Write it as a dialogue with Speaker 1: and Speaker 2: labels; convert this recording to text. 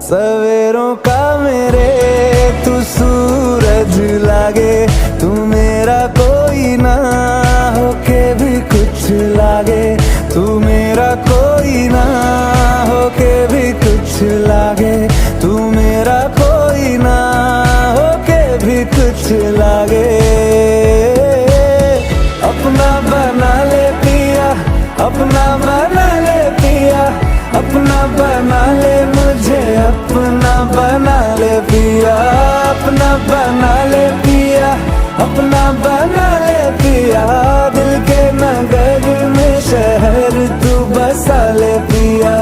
Speaker 1: सवेरों का मेरे तू सूरज लागे, तू मेरा कोई ना होके भी कुछ लागे, तू मेरा कोई ना होके भी कुछ लागे, तू मेरा कोई ना होके भी कुछ लागे। अपना बना ले पिया, अपना बना ले पिया, अपना बना ले मुझे, अपना बना ले पिया, अपना बना ले पिया, अपना